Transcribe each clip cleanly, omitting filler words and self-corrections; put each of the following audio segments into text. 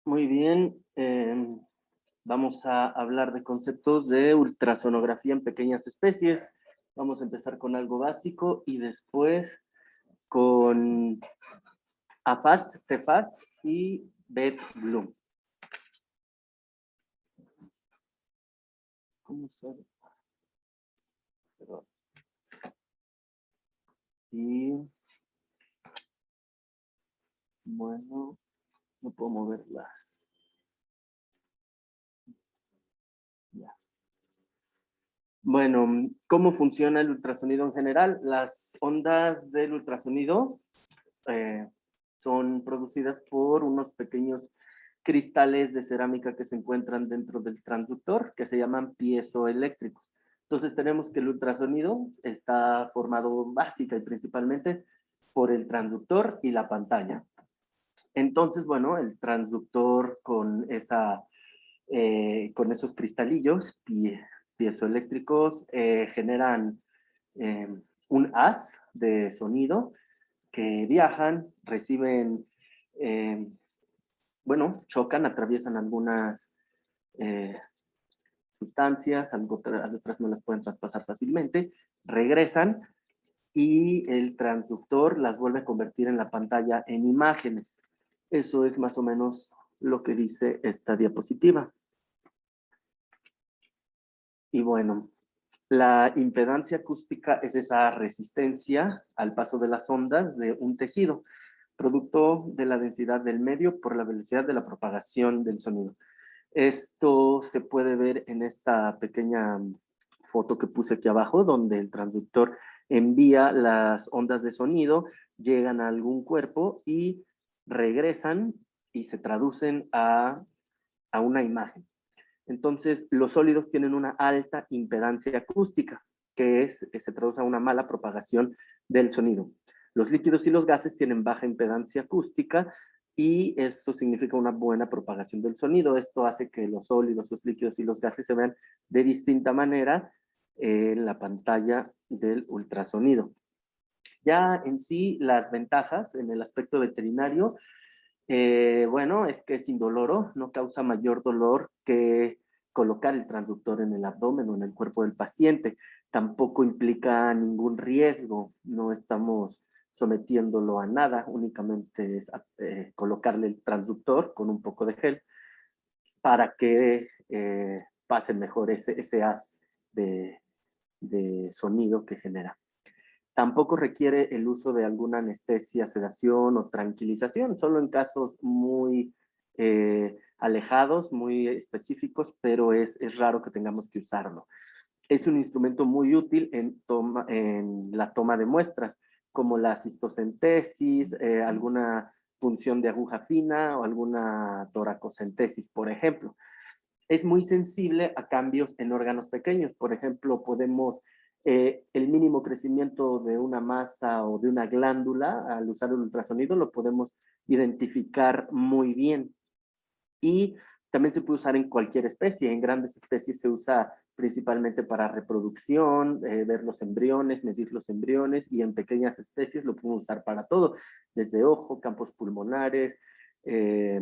Muy bien. Vamos a hablar de conceptos de ultrasonografía en pequeñas especies. Vamos a empezar con algo básico y después con AFAST, TFAST y BET Bloom. ¿Cómo sabe? Perdón. Y bueno, no puedo moverlas. Ya. Bueno, ¿cómo funciona el ultrasonido en general? Las ondas del ultrasonido eh, son producidas por unos pequeños cristales de cerámica que se encuentran dentro del transductor, que se llaman piezoeléctricos. Entonces tenemos que el ultrasonido está formado básica y principalmente por el transductor y la pantalla. Entonces, bueno, el transductor con esos cristalillos piezoeléctricos generan eh, un haz de sonido que viajan, reciben, eh, bueno, chocan, atraviesan algunas eh, sustancias, otras no las pueden traspasar fácilmente, regresan y el transductor las vuelve a convertir en la pantalla en imágenes. Eso es más o menos lo que dice esta diapositiva. Y bueno, la impedancia acústica es esa resistencia al paso de las ondas de un tejido, producto de la densidad del medio por la velocidad de la propagación del sonido. Esto se puede ver en esta pequeña foto que puse aquí abajo, donde el transductor envía las ondas de sonido, llegan a algún cuerpo y regresan y se traducen a una imagen. Entonces, los sólidos tienen una alta impedancia acústica, que se traduce a una mala propagación del sonido. Los líquidos y los gases tienen baja impedancia acústica y eso significa una buena propagación del sonido. Esto hace que los sólidos, los líquidos y los gases se vean de distinta manera en la pantalla del ultrasonido. Ya en sí, las ventajas en el aspecto veterinario, bueno, es que es indoloro, no causa mayor dolor que colocar el transductor en el abdomen o en el cuerpo del paciente. Tampoco implica ningún riesgo, no estamos sometiéndolo a nada, únicamente es colocarle el transductor con un poco de gel para que pase mejor ese haz de sonido que genera. Tampoco requiere el uso de alguna anestesia, sedación o tranquilización, solo en casos muy alejados, muy específicos, pero es raro que tengamos que usarlo. Es un instrumento muy útil en la toma de muestras, como la cistocentesis, alguna punción de aguja fina o alguna toracocentesis, por ejemplo. Es muy sensible a cambios en órganos pequeños. Por ejemplo, el mínimo crecimiento de una masa o de una glándula, al usar el ultrasonido, lo podemos identificar muy bien. Y también se puede usar en cualquier especie. En grandes especies se usa principalmente para reproducción, ver los embriones, medir los embriones, y en pequeñas especies lo podemos usar para todo, desde ojo, campos pulmonares, eh,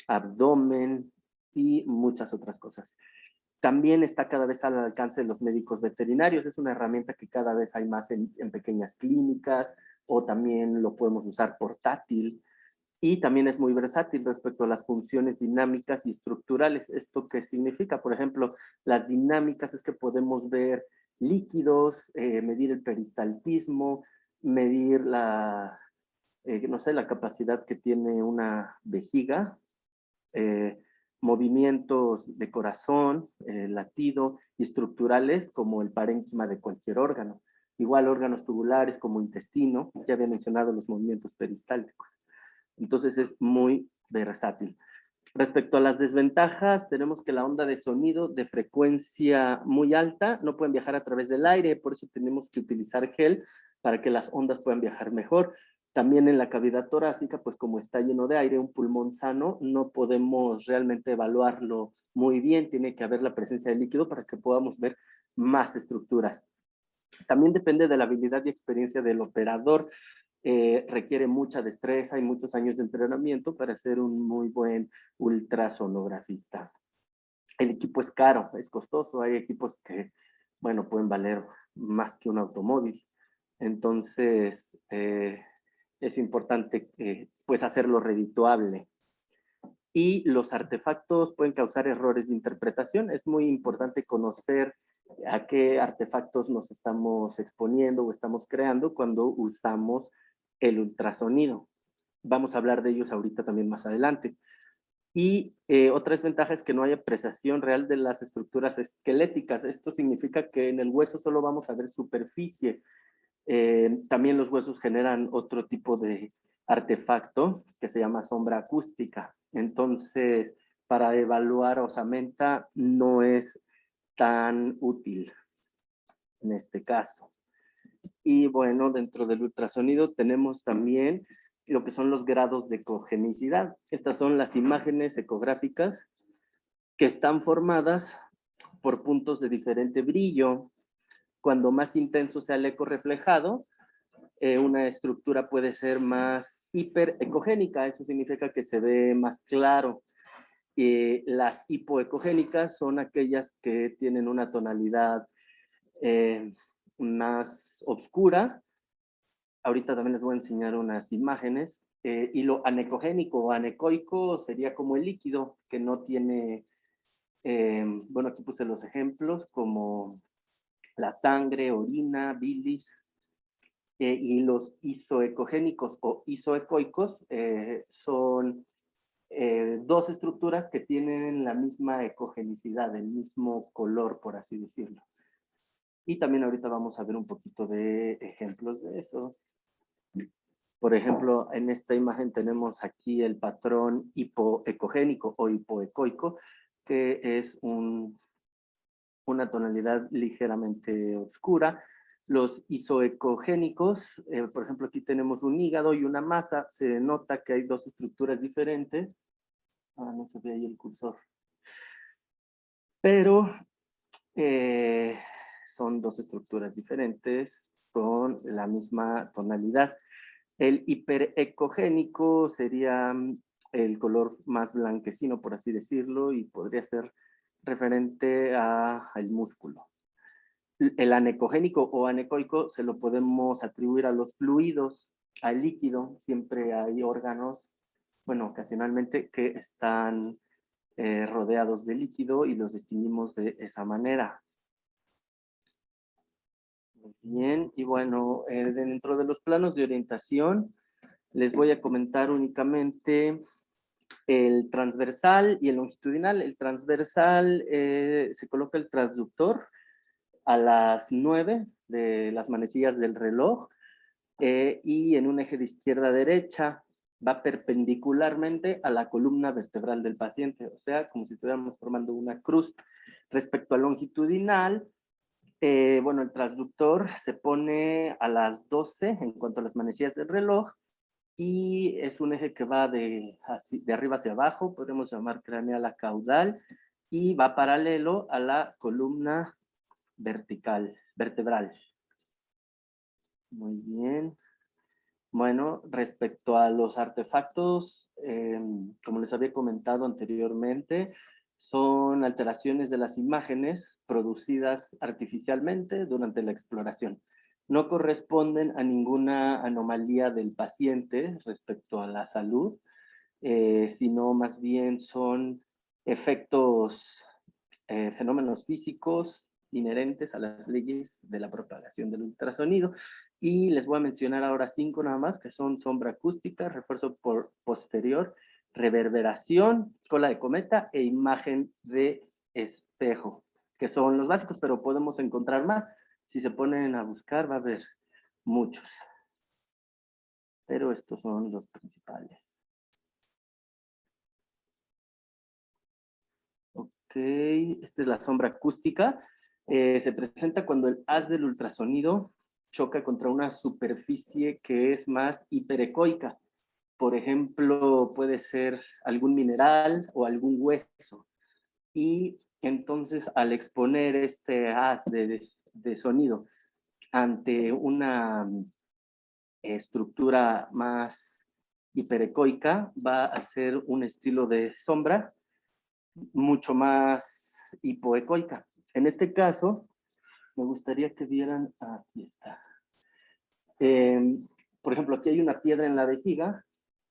abdomen y muchas otras cosas. También está cada vez al alcance de los médicos veterinarios. Es una herramienta que cada vez hay más en pequeñas clínicas, o también lo podemos usar portátil. Y también es muy versátil respecto a las funciones dinámicas y estructurales. ¿Esto qué significa? Por ejemplo, las dinámicas es que podemos ver líquidos, medir el peristaltismo, medir no sé, la capacidad que tiene una vejiga, eh, movimientos de corazón, latido, y estructurales como el parénquima de cualquier órgano. Igual órganos tubulares como intestino, ya había mencionado los movimientos peristálticos. Entonces es muy versátil. Respecto a las desventajas, tenemos que la onda de sonido de frecuencia muy alta no pueden viajar a través del aire, por eso tenemos que utilizar gel para que las ondas puedan viajar mejor. También en la cavidad torácica, pues como está lleno de aire, un pulmón sano, no podemos realmente evaluarlo muy bien, tiene que haber la presencia de líquido para que podamos ver más estructuras. También depende de la habilidad y experiencia del operador. requiere mucha destreza y muchos años de entrenamiento para ser un muy buen ultrasonografista. El equipo es caro, es costoso. Hay equipos que, bueno, pueden valer más que un automóvil. Entonces, es importante pues hacerlo redituable. Y los artefactos pueden causar errores de interpretación. Es muy importante conocer a qué artefactos nos estamos exponiendo o estamos creando cuando usamos el ultrasonido. Vamos a hablar de ellos ahorita también más adelante. Y otra desventaja es que no hay apreciación real de las estructuras esqueléticas. Esto significa que en el hueso solo vamos a ver superficie. También los huesos generan otro tipo de artefacto que se llama sombra acústica. Entonces, para evaluar osamenta no es tan útil en este caso. Y bueno, dentro del ultrasonido tenemos también lo que son los grados de ecogenicidad. Estas son las imágenes ecográficas que están formadas por puntos de diferente brillo. Cuando más intenso sea el eco reflejado, una estructura puede ser más hiperecogénica. Eso significa que se ve más claro. Las hipoecogénicas son aquellas que tienen una tonalidad más oscura. Ahorita también les voy a enseñar unas imágenes. Y lo anecogénico o anecoico sería como el líquido que no tiene, bueno, aquí puse los ejemplos como la sangre, orina, bilis. Y los isoecogénicos o isoecoicos son dos estructuras que tienen la misma ecogenicidad, el mismo color, por así decirlo. Y también ahorita vamos a ver un poquito de ejemplos de eso. Por ejemplo, en esta imagen tenemos aquí el patrón hipoecogénico o hipoecoico, que es una tonalidad ligeramente oscura. Los isoecogénicos, por ejemplo, aquí tenemos un hígado y una masa. Se nota que hay dos estructuras diferentes. No se ve ahí el cursor. Pero son dos estructuras diferentes con la misma tonalidad. El hiperecogénico sería el color más blanquecino, por así decirlo, y podría ser referente al músculo. El anecogénico o anecoico se lo podemos atribuir a los fluidos, al líquido. Siempre hay órganos, bueno, ocasionalmente, que están rodeados de líquido y los distinguimos de esa manera. Muy bien, y bueno, dentro de los planos de orientación, les voy a comentar únicamente el transversal y el longitudinal. El transversal se coloca el transductor a las 9 de las manecillas del reloj y en un eje de izquierda a derecha va perpendicularmente a la columna vertebral del paciente, o sea, como si estuviéramos formando una cruz. Respecto al longitudinal, bueno, el transductor se pone a las 12 en cuanto a las manecillas del reloj y es un eje que va de arriba hacia abajo, podemos llamar craneal a caudal, y va paralelo a la columna vertebral. Muy bien. Bueno, respecto a los artefactos, como les había comentado anteriormente, son alteraciones de las imágenes producidas artificialmente durante la exploración. No corresponden a ninguna anomalía del paciente respecto a la salud, sino más bien son efectos, fenómenos físicos inherentes a las leyes de la propagación del ultrasonido. Y les voy a mencionar ahora 5 nada más, que son sombra acústica, refuerzo posterior, reverberación, cola de cometa e imagen de espejo, que son los básicos, pero podemos encontrar más. Si se ponen a buscar va a haber muchos, pero estos son los principales. Ok, esta es la sombra acústica. Se presenta cuando el haz del ultrasonido choca contra una superficie que es más hiperecoica. Por ejemplo, puede ser algún mineral o algún hueso. Y entonces al exponer este haz de sonido ante una estructura más hiperecoica va a ser un estilo de sombra mucho más hipoecoica. En este caso, me gustaría que vieran, aquí está. Por ejemplo, aquí hay una piedra en la vejiga,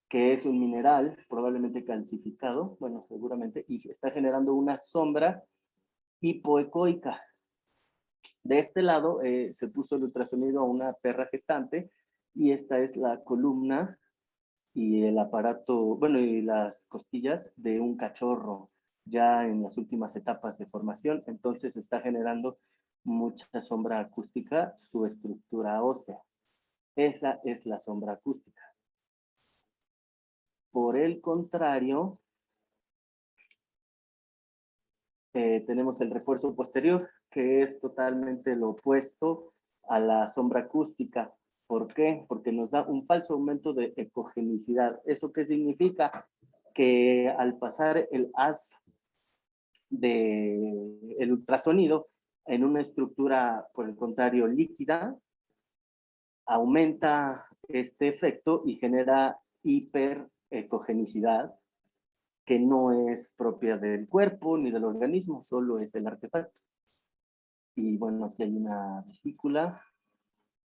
que es un mineral probablemente calcificado, bueno, seguramente, y está generando una sombra hipoecoica. De este lado se puso el ultrasonido a una perra gestante y esta es la columna y el aparato, bueno, y las costillas de un cachorro ya en las últimas etapas de formación, entonces está generando mucha sombra acústica su estructura ósea. Esa es la sombra acústica. Por el contrario, tenemos el refuerzo posterior, que es totalmente lo opuesto a la sombra acústica. ¿Por qué? Porque nos da un falso aumento de ecogenicidad. ¿Eso qué significa? Que al pasar el haz del ultrasonido en una estructura, por el contrario, líquida, aumenta este efecto y genera hiperecogenicidad, que no es propia del cuerpo ni del organismo, solo es el artefacto. Y bueno, aquí hay una vesícula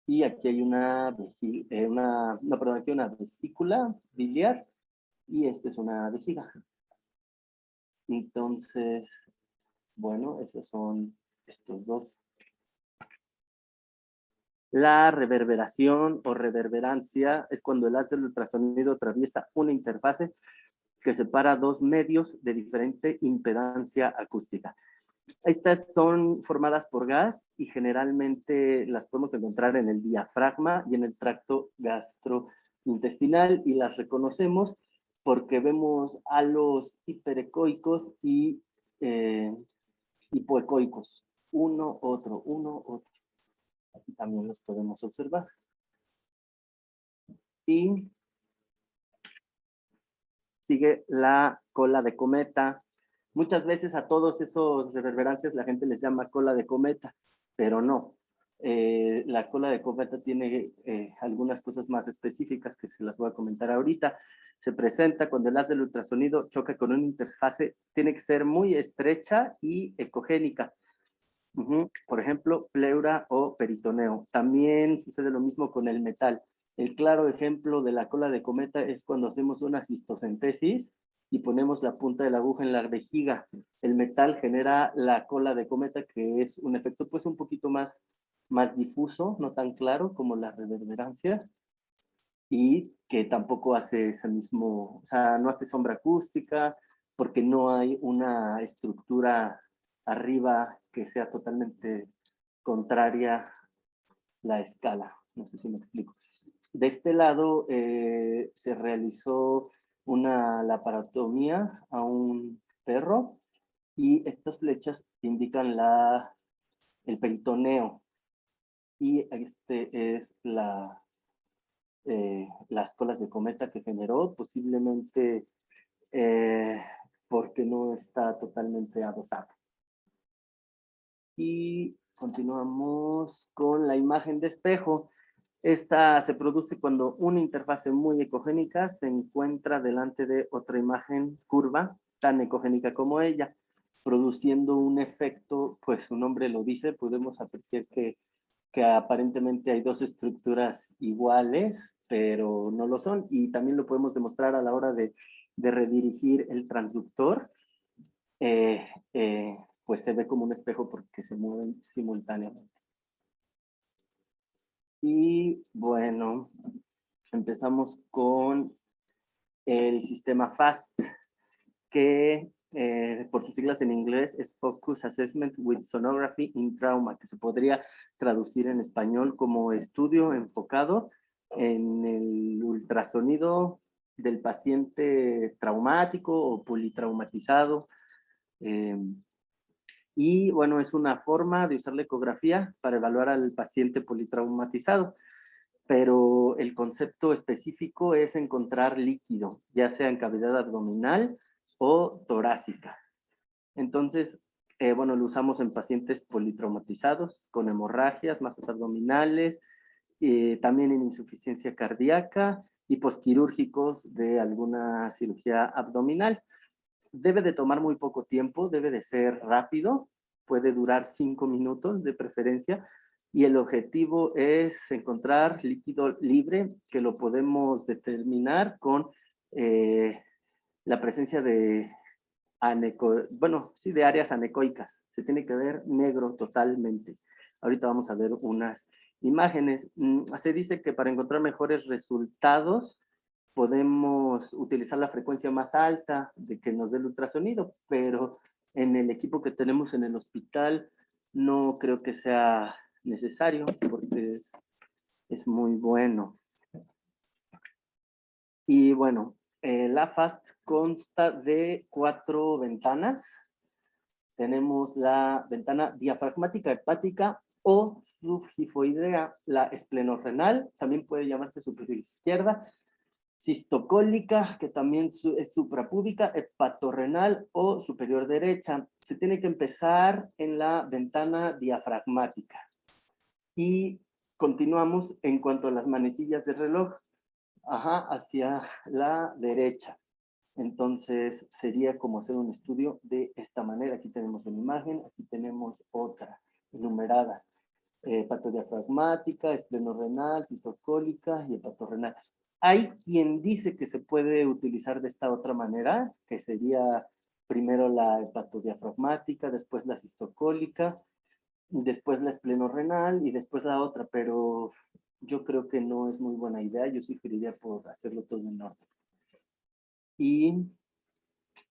y aquí hay aquí una vesícula biliar y esta es una vejiga. Entonces, bueno, esos son estos dos. La reverberación o reverberancia es cuando el haz del ultrasonido atraviesa una interfase que separa dos medios de diferente impedancia acústica. Estas son formadas por gas y generalmente las podemos encontrar en el diafragma y en el tracto gastrointestinal y las reconocemos porque vemos halos hiperecoicos y hipoecoicos. Uno, otro, uno, otro. Aquí también los podemos observar. Y sigue la cola de cometa. Muchas veces a todos esos reverberancias la gente les llama cola de cometa, pero no. La cola de cometa tiene algunas cosas más específicas que se las voy a comentar ahorita. Se presenta cuando el haz del ultrasonido choca con una interfase, tiene que ser muy estrecha y ecogénica. Por ejemplo, pleura o peritoneo. También sucede lo mismo con el metal. El claro ejemplo de la cola de cometa es cuando hacemos una cistocentesis y ponemos la punta de la aguja en la vejiga. El metal genera la cola de cometa, que es un efecto pues un poquito más difuso, no tan claro como la reverberancia, y que tampoco hace ese mismo, o sea, no hace sombra acústica, porque no hay una estructura arriba que sea totalmente contraria la escala. No sé si me explico. De este lado se realizó una laparotomía a un perro y estas flechas indican el peritoneo y este es las colas de cometa que generó, posiblemente eh, porque no está totalmente adosado. Y continuamos con la imagen de espejo. Esta se produce cuando una interfase muy ecogénica se encuentra delante de otra imagen curva, tan ecogénica como ella, produciendo un efecto, pues su nombre lo dice, podemos apreciar que aparentemente hay dos estructuras iguales, pero no lo son, y también lo podemos demostrar a la hora de redirigir el transductor, eh, pues se ve como un espejo porque se mueven simultáneamente. Y bueno, empezamos con el sistema FAST, que por sus siglas en inglés es Focus Assessment with Sonography in Trauma, que se podría traducir en español como estudio enfocado en el ultrasonido del paciente traumático o politraumatizado. Y bueno, es una forma de usar la ecografía para evaluar al paciente politraumatizado, pero el concepto específico es encontrar líquido, ya sea en cavidad abdominal o torácica. Entonces, bueno, lo usamos en pacientes politraumatizados con hemorragias, masas abdominales también en insuficiencia cardíaca y posquirúrgicos de alguna cirugía abdominal. Debe de tomar muy poco tiempo, debe de ser rápido, puede durar 5 minutos de preferencia, y el objetivo es encontrar líquido libre que lo podemos determinar con la presencia de de áreas anecoicas. Se tiene que ver negro totalmente. Ahorita vamos a ver unas imágenes. Se dice que para encontrar mejores resultados podemos utilizar la frecuencia más alta de que nos dé el ultrasonido, pero en el equipo que tenemos en el hospital no creo que sea necesario porque es muy bueno. Y bueno, la FAST consta de 4 ventanas. Tenemos la ventana diafragmática hepática o subgifoidea, la esplenorrenal, también puede llamarse superior izquierda, cistocólica, que también es suprapúbica, hepatorrenal o superior derecha. Se tiene que empezar en la ventana diafragmática. Y continuamos en cuanto a las manecillas del reloj, hacia la derecha. Entonces sería como hacer un estudio de esta manera. Aquí tenemos una imagen, aquí tenemos otra, enumeradas. Hepatodiafragmática, esplenorrenal, cistocólica y hepatorrenal. Hay quien dice que se puede utilizar de esta otra manera, que sería primero la hepatodiafragmática, después la cistocólica, después la esplenorrenal y después la otra, pero yo creo que no es muy buena idea. Yo sugeriría por hacerlo todo en orden. Y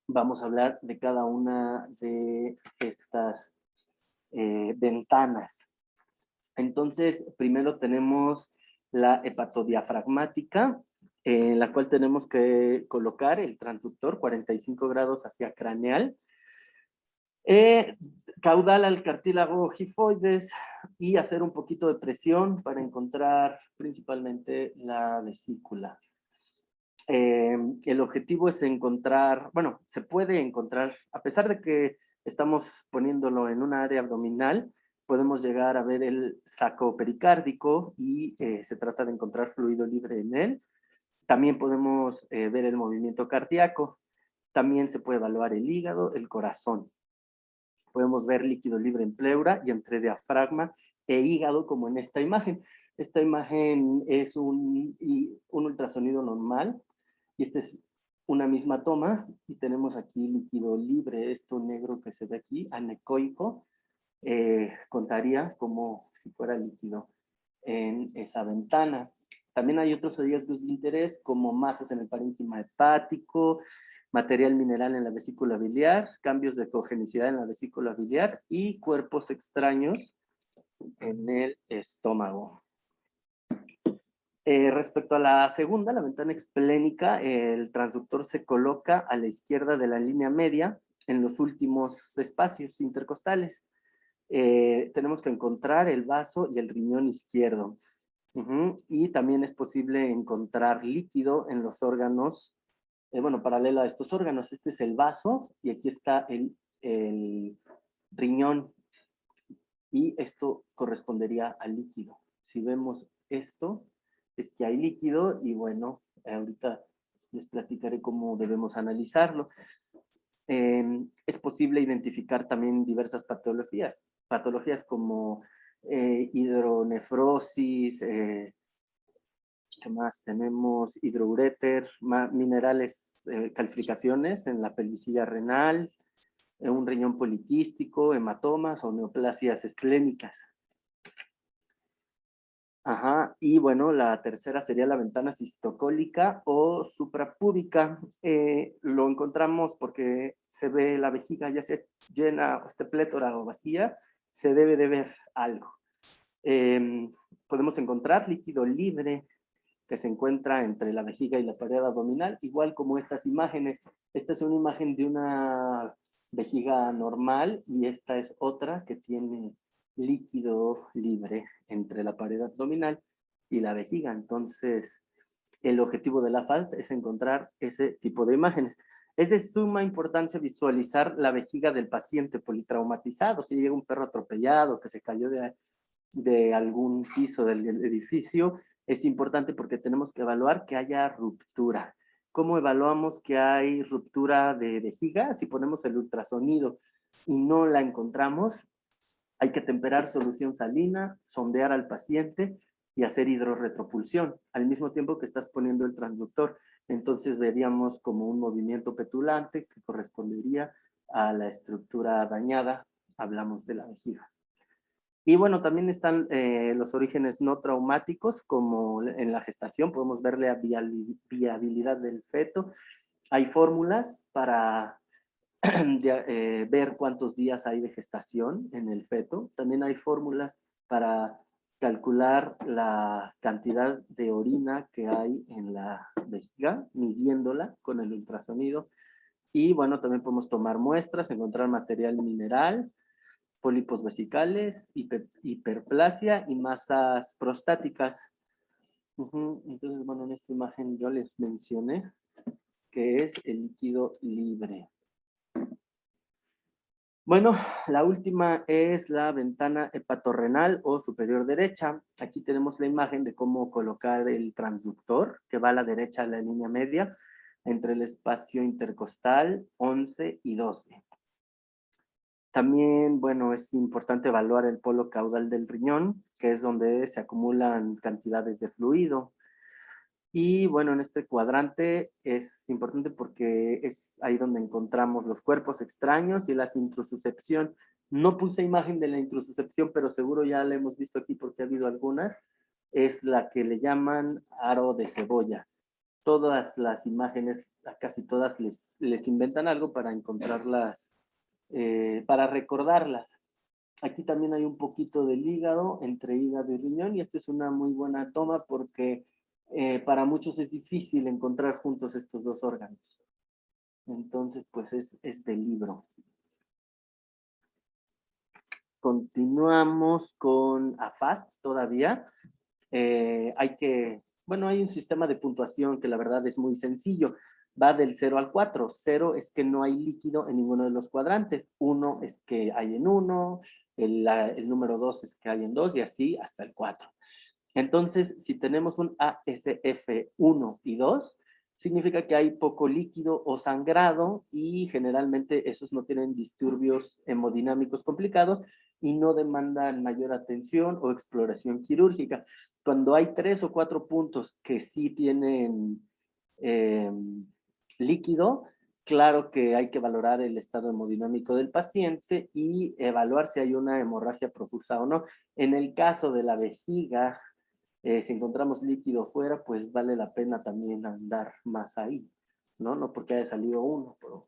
vamos a hablar de cada una de estas ventanas. Entonces, primero tenemos la hepatodiafragmática, en la cual tenemos que colocar el transductor 45 grados hacia craneal, caudal al cartílago gifoides y hacer un poquito de presión para encontrar principalmente la vesícula. El objetivo es encontrar, bueno, se puede encontrar, a pesar de que estamos poniéndolo en un área abdominal, podemos llegar a ver el saco pericárdico y se trata de encontrar fluido libre en él. También podemos ver el movimiento cardíaco. También se puede evaluar el hígado, el corazón. Podemos ver líquido libre en pleura y entre diafragma e hígado, como en esta imagen. Esta imagen es un ultrasonido normal y esta es una misma toma y tenemos aquí líquido libre, esto negro que se ve aquí, anecoico, contaría como si fuera líquido en esa ventana. También hay otros hallazgos de interés como masas en el parénquima hepático, material mineral en la vesícula biliar, cambios de cogenicidad en la vesícula biliar y cuerpos extraños en el estómago. Respecto a la segunda, la ventana esplénica, el transductor se coloca a la izquierda de la línea media en los últimos espacios intercostales. Tenemos que encontrar el vaso y el riñón izquierdo. Y también es posible encontrar líquido en los órganos, paralelo a estos órganos. Este es el vaso y aquí está el riñón y esto correspondería al líquido. Si vemos esto, es que hay líquido y bueno, ahorita les platicaré cómo debemos analizarlo. Es posible identificar también diversas patologías como hidronefrosis, ¿qué más? Tenemos hidrouréter, minerales, calcificaciones en la pelvicilla renal, un riñón poliquístico, hematomas o neoplasias esplénicas. Y bueno, la tercera sería la ventana cistocólica o suprapúbica. Lo encontramos porque se ve la vejiga ya sea llena, plétora o vacía, se debe de ver algo. Podemos encontrar líquido libre que se encuentra entre la vejiga y la pared abdominal, igual como estas imágenes. Esta es una imagen de una vejiga normal y esta es otra que tiene líquido libre entre la pared abdominal y la vejiga. Entonces, el objetivo de la FAST es encontrar ese tipo de imágenes. Es de suma importancia visualizar la vejiga del paciente politraumatizado. Si llega un perro atropellado que se cayó de algún piso del edificio, es importante porque tenemos que evaluar que haya ruptura. ¿Cómo evaluamos que hay ruptura de vejiga? Si ponemos el ultrasonido y no la encontramos, hay que temperar solución salina, sondear al paciente y hacer hidrorretropulsión, al mismo tiempo que estás poniendo el transductor. Entonces veríamos como un movimiento petulante que correspondería a la estructura dañada, hablamos de la vejiga. Y bueno, también están los orígenes no traumáticos, como en la gestación, podemos ver la viabilidad del feto. Hay fórmulas para ver cuántos días hay de gestación en el feto. También hay fórmulas para calcular la cantidad de orina que hay en la vejiga, midiéndola con el ultrasonido. Y bueno, también podemos tomar muestras, encontrar material mineral, pólipos vesicales, hiperplasia y masas prostáticas. Entonces, bueno, en esta imagen yo les mencioné que es el líquido libre. Bueno, la última es la ventana hepatorrenal o superior derecha. Aquí tenemos la imagen de cómo colocar el transductor, que va a la derecha de la línea media, entre el espacio intercostal 11 y 12. También, bueno, es importante evaluar el polo caudal del riñón, que es donde se acumulan cantidades de fluido. Y bueno, en este cuadrante es importante porque es ahí donde encontramos los cuerpos extraños y la introsuscepción. No puse imagen de la introsuscepción, pero seguro ya la hemos visto aquí porque ha habido algunas. Es la que le llaman aro de cebolla. Todas las imágenes, casi todas les inventan algo para encontrarlas, para recordarlas. Aquí también hay un poquito del hígado, entre hígado y riñón, y esta es una muy buena toma porque para muchos es difícil encontrar juntos estos dos órganos. Entonces, pues es del libro. Continuamos con AFAST todavía. Hay un sistema de puntuación que la verdad es muy sencillo. Va del 0 al 4. 0 es que no hay líquido en ninguno de los cuadrantes. 1 es que hay en 1. El número 2 es que hay en 2 y así hasta el 4. Entonces, si tenemos un ASF 1 y 2, significa que hay poco líquido o sangrado y generalmente esos no tienen disturbios hemodinámicos complicados y no demandan mayor atención o exploración quirúrgica. Cuando hay 3 o 4 puntos que sí tienen líquido, claro que hay que valorar el estado hemodinámico del paciente y evaluar si hay una hemorragia profusa o no. En el caso de la vejiga, si encontramos líquido fuera, pues vale la pena también andar más ahí, ¿no? No porque haya salido uno, pero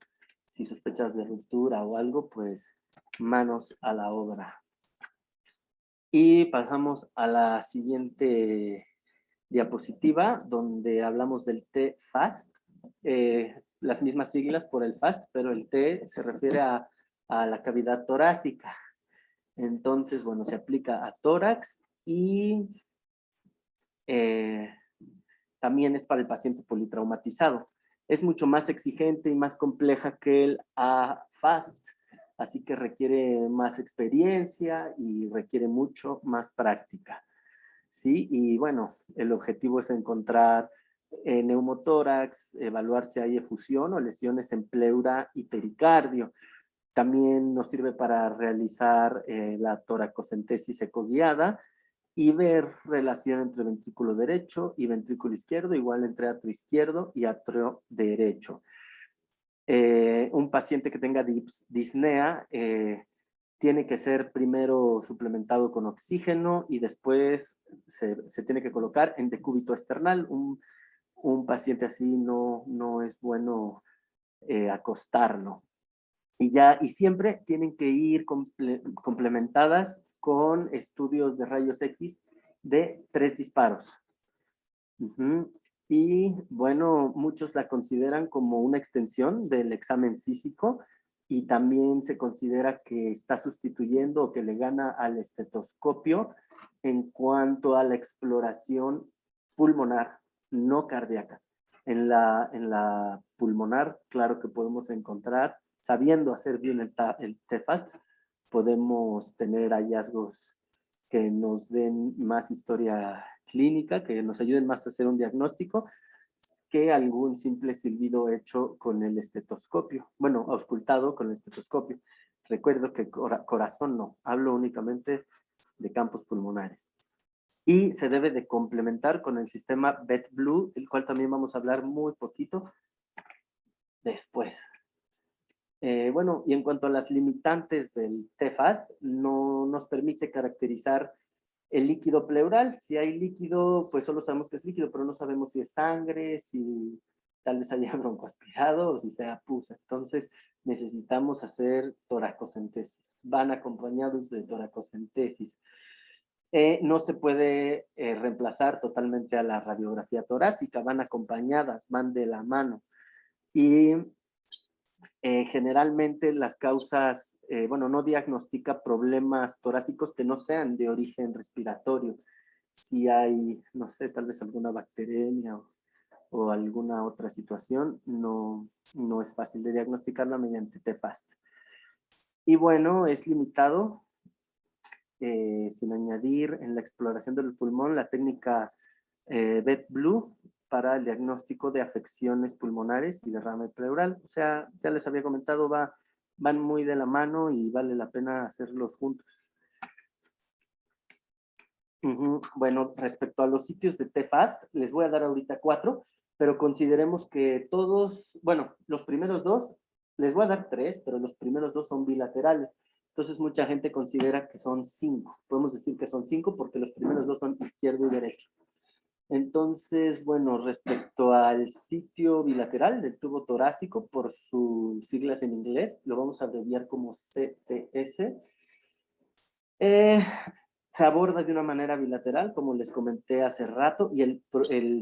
si sospechas de ruptura o algo, pues manos a la obra. Y pasamos a la siguiente diapositiva, donde hablamos del T-FAST. Las mismas siglas por el FAST, pero el T se refiere a la cavidad torácica. Entonces, bueno, se aplica a tórax y también es para el paciente politraumatizado. Es mucho más exigente y más compleja que el AFAST, así que requiere más experiencia y requiere mucho más práctica. ¿Sí? Y bueno, el objetivo es encontrar neumotórax, evaluar si hay efusión o lesiones en pleura y pericardio. También nos sirve para realizar la toracocentesis ecoguiada y ver relación entre ventrículo derecho y ventrículo izquierdo, igual entre atrio izquierdo y atrio derecho. Un paciente que tenga disnea tiene que ser primero suplementado con oxígeno y después se tiene que colocar en decúbito external. Un paciente así no es bueno acostarlo. Y siempre tienen que ir complementadas con estudios de rayos X de 3 disparos. Y bueno, muchos la consideran como una extensión del examen físico y también se considera que está sustituyendo o que le gana al estetoscopio en cuanto a la exploración pulmonar, no cardíaca. En la pulmonar, claro que podemos encontrar, sabiendo hacer bien el TFAST, podemos tener hallazgos que nos den más historia clínica, que nos ayuden más a hacer un diagnóstico, que algún simple silbido hecho con el estetoscopio. Bueno, auscultado con el estetoscopio. Recuerdo que corazón no, hablo únicamente de campos pulmonares. Y se debe de complementar con el sistema BetBlue, el cual también vamos a hablar muy poquito después. Bueno, y en cuanto a las limitantes del TFAST, no nos permite caracterizar el líquido pleural. Si hay líquido, pues solo sabemos que es líquido, pero no sabemos si es sangre, si tal vez haya broncoaspirado o si sea pus. Entonces necesitamos hacer toracocentesis. Van acompañados de toracocentesis. No se puede reemplazar totalmente a la radiografía torácica, van acompañadas, van de la mano. Y generalmente las causas, bueno, no diagnostica problemas torácicos que no sean de origen respiratorio. Si hay, no sé, tal vez alguna bacteremia o alguna otra situación, no es fácil de diagnosticarla mediante TFAST. Y bueno, es limitado, sin añadir en la exploración del pulmón la técnica BetBlue para el diagnóstico de afecciones pulmonares y derrame pleural. O sea, ya les había comentado, van muy de la mano y vale la pena hacerlos juntos. Bueno, respecto a los sitios de TFAST, les voy a dar ahorita 4, pero consideremos que todos, bueno, los primeros 2, les voy a dar 3, pero los primeros 2 son bilaterales. Entonces mucha gente considera que son 5. Podemos decir que son 5 porque los primeros 2 son izquierdo y derecho. Entonces, bueno, respecto al sitio bilateral del tubo torácico, por sus siglas en inglés, lo vamos a abreviar como CTS. Se aborda de una manera bilateral, como les comenté hace rato, y el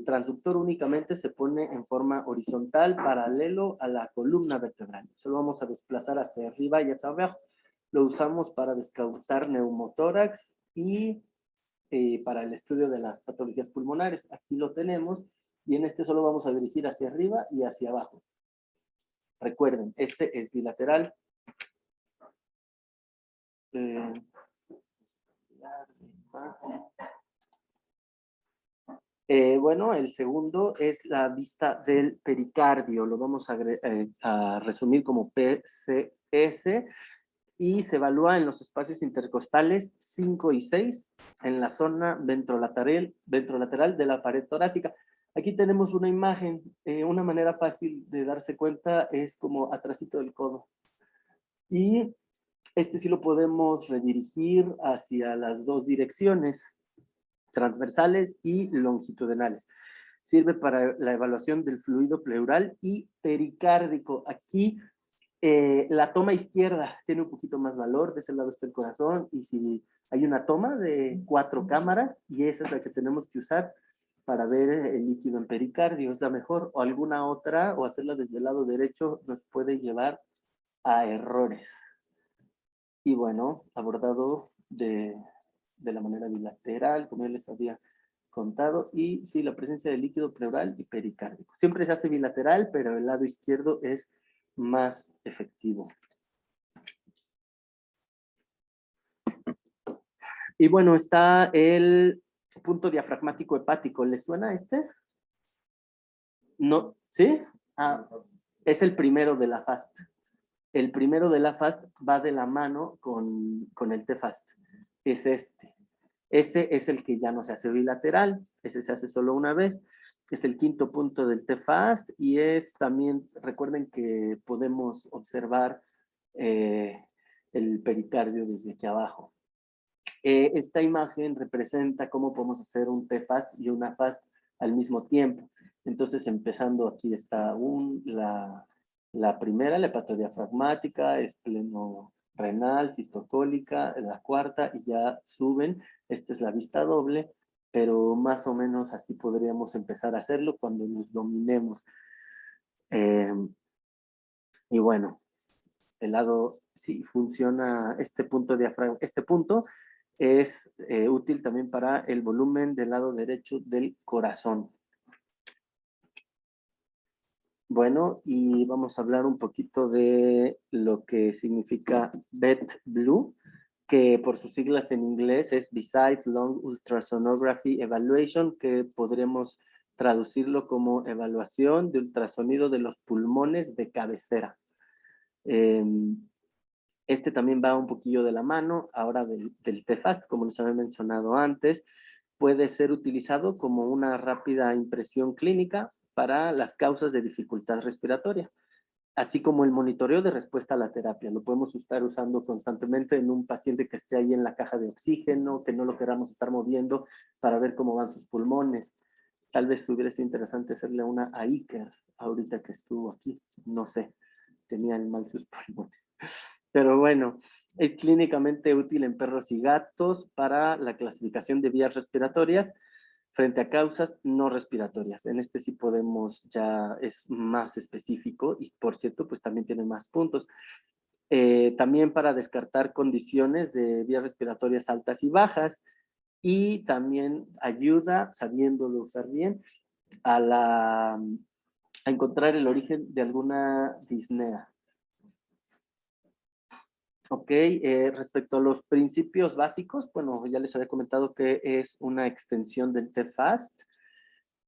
transductor únicamente se pone en forma horizontal, paralelo a la columna vertebral. Solo vamos a desplazar hacia arriba y hacia abajo. Lo usamos para descausar neumotórax y para el estudio de las patologías pulmonares. Aquí lo tenemos, y en este solo vamos a dirigir hacia arriba y hacia abajo. Recuerden, este es bilateral. Bueno, el segundo es la vista del pericardio. Lo vamos a resumir como PCS y se evalúa en los espacios intercostales 5 y 6 en la zona ventrolateral de la pared torácica. Aquí tenemos una imagen. Una manera fácil de darse cuenta es como atrásito del codo. Y este sí lo podemos redirigir hacia las dos direcciones, transversales y longitudinales. Sirve para la evaluación del fluido pleural y pericárdico. Aquí la toma izquierda tiene un poquito más valor, de ese lado está el corazón, y si hay una toma de 4 cámaras, y esa es la que tenemos que usar para ver el líquido en pericardio, es la mejor, o alguna otra, o hacerla desde el lado derecho, nos puede llevar a errores. Y bueno, abordado de la manera bilateral, como ya les había contado, y sí, la presencia de líquido pleural y pericárdico. Siempre se hace bilateral, pero el lado izquierdo es más efectivo. Y bueno, está el punto diafragmático hepático. ¿Les suena este? No, ¿sí? Es el primero de la FAST. El primero de la FAST va de la mano con el TFAST. Es este. Ese es el que ya no se hace bilateral. Ese se hace solo una vez. Es el quinto punto del TFAST y es también, recuerden que podemos observar el pericardio desde aquí abajo. Esta imagen representa cómo podemos hacer un TFAST y una FAST al mismo tiempo. Entonces, empezando aquí está la primera, la hepatodiafragmática, esplenorenal, sistocólica, la cuarta, y ya suben. Esta es la vista doble, pero más o menos así podríamos empezar a hacerlo cuando nos dominemos. Y bueno, el lado, sí, funciona este punto diafragma. Este punto es útil también para el volumen del lado derecho del corazón. Bueno, y vamos a hablar un poquito de lo que significa BetBlue. que por sus siglas en inglés es Beside Lung Ultrasonography Evaluation, que podremos traducirlo como evaluación de ultrasonido de los pulmones de cabecera. Este también va un poquillo de la mano ahora del TFAST, como les había mencionado antes. Puede ser utilizado como una rápida impresión clínica para las causas de dificultad respiratoria, así como el monitoreo de respuesta a la terapia. Lo podemos estar usando constantemente en un paciente que esté ahí en la caja de oxígeno, que no lo queramos estar moviendo para ver cómo van sus pulmones. Tal vez hubiera sido interesante hacerle una a Iker ahorita que estuvo aquí. No sé, tenían mal sus pulmones. Pero bueno, es clínicamente útil en perros y gatos para la clasificación de vías respiratorias frente a causas no respiratorias. En este sí podemos, ya es más específico y por cierto, pues también tiene más puntos. También para descartar condiciones de vías respiratorias altas y bajas, y también ayuda, sabiéndolo usar bien, a encontrar el origen de alguna disnea. Ok, respecto a los principios básicos, bueno, ya les había comentado que es una extensión del TFAST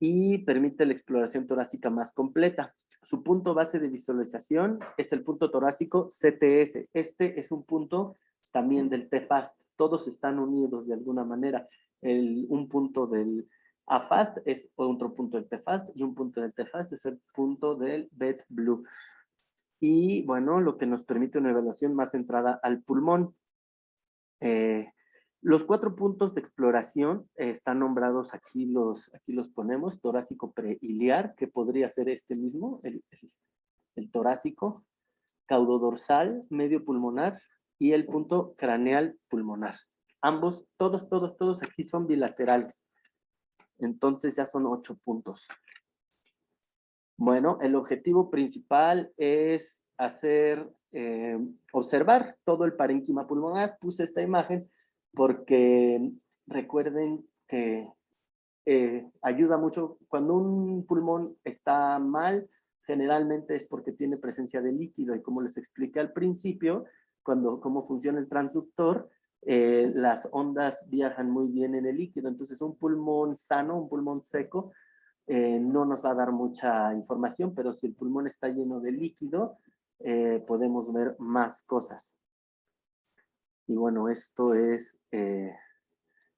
y permite la exploración torácica más completa. Su punto base de visualización es el punto torácico CTS. Este es un punto también del TFAST. Todos están unidos de alguna manera. Un punto del AFAST es otro punto del TFAST y un punto del TFAST es el punto del BET-Blue. Y bueno, lo que nos permite una evaluación más centrada al pulmón. Los 4 puntos de exploración están nombrados aquí, los ponemos: torácico preiliar, que podría ser este mismo, el torácico, caudodorsal, medio pulmonar y el punto craneal pulmonar. Ambos, todos aquí son bilaterales. Entonces ya son 8 puntos. Bueno, el objetivo principal es observar todo el parénquima pulmonar. Puse esta imagen porque recuerden que ayuda mucho. Cuando un pulmón está mal, generalmente es porque tiene presencia de líquido, y como les expliqué al principio, cómo funciona el transductor, las ondas viajan muy bien en el líquido. Entonces un pulmón sano, un pulmón seco, no nos va a dar mucha información, pero si el pulmón está lleno de líquido, podemos ver más cosas. Y bueno, esto es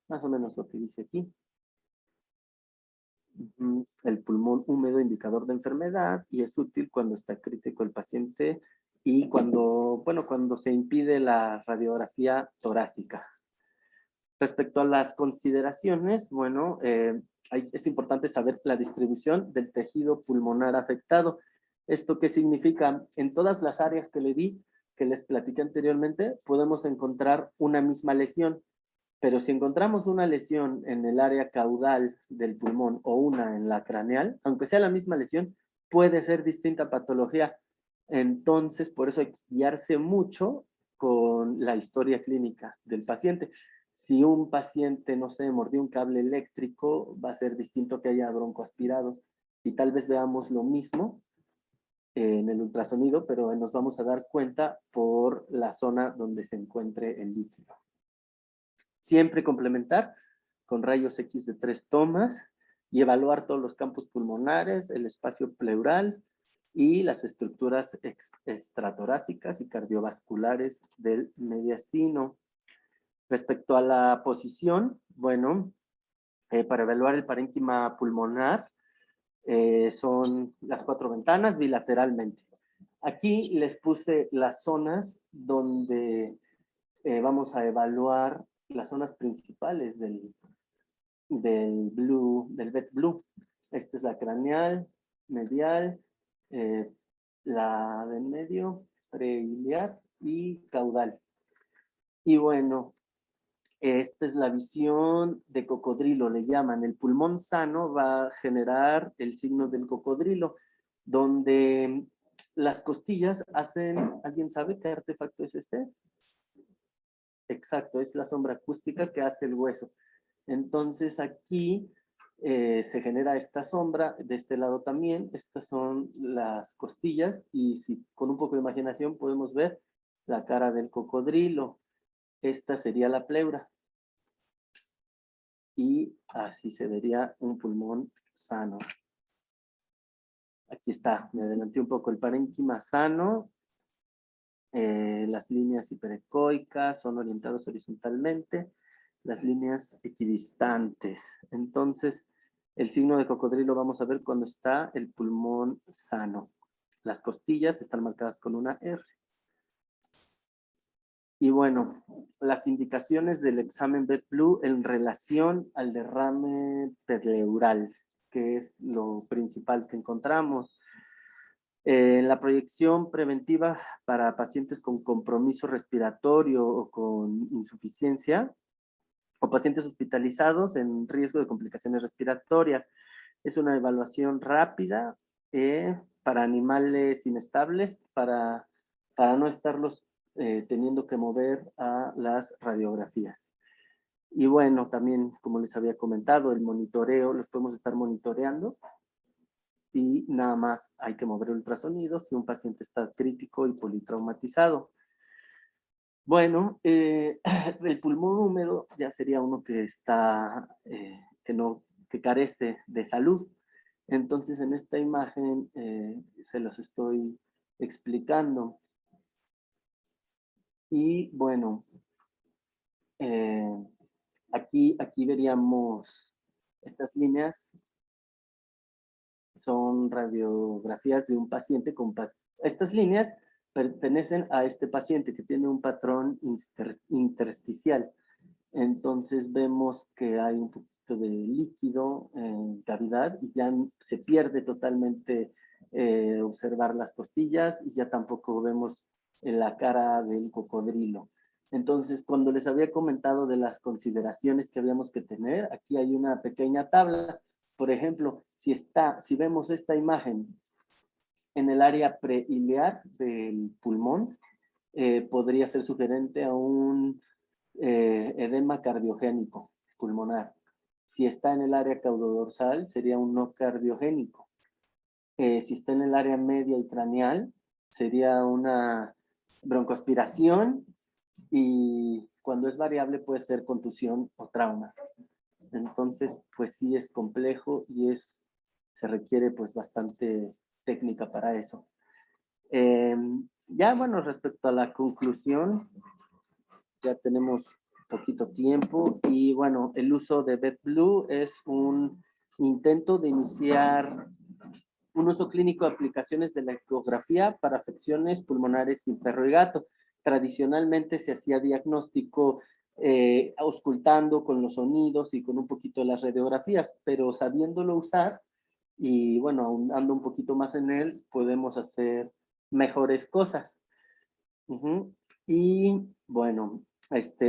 más o menos lo que dice aquí. El pulmón húmedo, indicador de enfermedad, y es útil cuando está crítico el paciente y cuando se impide la radiografía torácica. Respecto a las consideraciones, bueno, es importante saber la distribución del tejido pulmonar afectado. ¿Esto qué significa? En todas las áreas que les platiqué anteriormente, podemos encontrar una misma lesión, pero si encontramos una lesión en el área caudal del pulmón o una en la craneal, aunque sea la misma lesión, puede ser distinta patología. Entonces, por eso hay que guiarse mucho con la historia clínica del paciente. Si un paciente, no sé, mordió un cable eléctrico, va a ser distinto que haya broncoaspirado, y tal vez veamos lo mismo en el ultrasonido, pero nos vamos a dar cuenta por la zona donde se encuentre el líquido. Siempre complementar con rayos X de 3 tomas y evaluar todos los campos pulmonares, el espacio pleural y las estructuras extratorácicas y cardiovasculares del mediastino. Respecto a la posición, bueno, para evaluar el parénquima pulmonar, son las 4 ventanas bilateralmente. Aquí les puse las zonas donde vamos a evaluar las zonas principales del BET-Blue. Esta es la craneal, medial, la del medio, preiliar y caudal. Y bueno, esta es la visión de cocodrilo, le llaman. El pulmón sano va a generar el signo del cocodrilo, donde las costillas hacen, ¿alguien sabe qué artefacto es este? Exacto, es la sombra acústica que hace el hueso. Entonces aquí se genera esta sombra, de este lado también. Estas son las costillas, y si con un poco de imaginación podemos ver la cara del cocodrilo. esta sería la pleura. Y así se vería un pulmón sano. Aquí está, me adelanté un poco, el parénquima sano. Las líneas hiperecoicas son orientadas horizontalmente, las líneas equidistantes. Entonces, el signo de cocodrilo vamos a ver cuando está el pulmón sano. Las costillas están marcadas con una R. Y bueno, las indicaciones del examen BET-Blue en relación al derrame perleural, que es lo principal que encontramos. En la proyección preventiva para pacientes con compromiso respiratorio o con insuficiencia, o pacientes hospitalizados en riesgo de complicaciones respiratorias. Es una evaluación rápida para animales inestables, para no estarlos teniendo que mover a las radiografías. Y bueno, también, como les había comentado, el monitoreo, los podemos estar monitoreando y nada más hay que mover ultrasonido si un paciente está crítico y politraumatizado. Bueno, el pulmón húmedo ya sería uno que está, que carece de salud. Entonces, en esta imagen se los estoy explicando. Y bueno, aquí veríamos estas líneas. Son radiografías de un paciente con... Estas líneas pertenecen a este paciente que tiene un patrón intersticial. Entonces vemos que hay un poquito de líquido en cavidad y ya se pierde totalmente observar las costillas y ya tampoco vemos la cara del cocodrilo. Entonces, cuando les había comentado de las consideraciones que habíamos que tener, aquí hay una pequeña tabla. Por ejemplo, si vemos esta imagen en el área preilear del pulmón, podría ser sugerente a un edema cardiogénico pulmonar. Si está en el área caudodorsal, sería un no cardiogénico. Si está en el área media y craneal, sería una broncoaspiración y cuando es variable puede ser contusión o trauma. Entonces, pues sí es complejo y se requiere pues bastante técnica para eso. Ya bueno, respecto a la conclusión, ya tenemos poquito tiempo y bueno, el uso de BET-Blue es un intento de iniciar un uso clínico de aplicaciones de la ecografía para afecciones pulmonares sin perro y gato. Tradicionalmente se hacía diagnóstico auscultando con los sonidos y con un poquito de las radiografías, pero sabiéndolo usar y bueno, ahondando un poquito más en él, podemos hacer mejores cosas. Y bueno,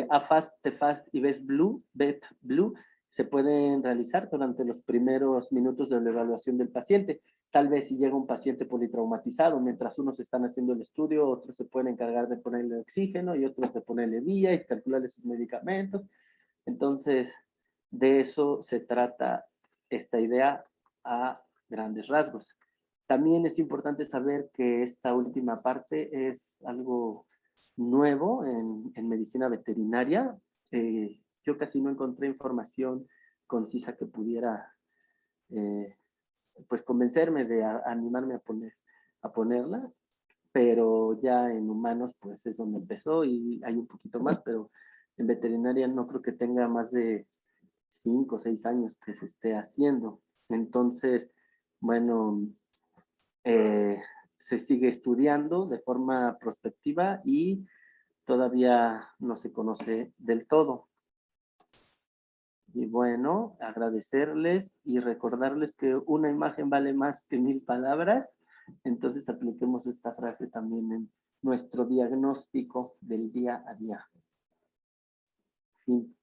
AFAST, TFAST y BET-Blue se pueden realizar durante los primeros minutos de la evaluación del paciente. Tal vez si llega un paciente politraumatizado, mientras unos están haciendo el estudio, otros se pueden encargar de ponerle oxígeno y otros de ponerle vía y calcularle sus medicamentos. Entonces, de eso se trata esta idea a grandes rasgos. También es importante saber que esta última parte es algo nuevo en medicina veterinaria. Yo casi no encontré información concisa que pudiera pues convencerme de animarme a ponerla, pero ya en humanos pues es donde empezó y hay un poquito más, pero en veterinaria no creo que tenga más de 5 o 6 años que se esté haciendo. Entonces, bueno, se sigue estudiando de forma prospectiva y todavía no se conoce del todo. Y bueno, agradecerles y recordarles que una imagen vale más que 1000 palabras. Entonces apliquemos esta frase también en nuestro diagnóstico del día a día. Fin.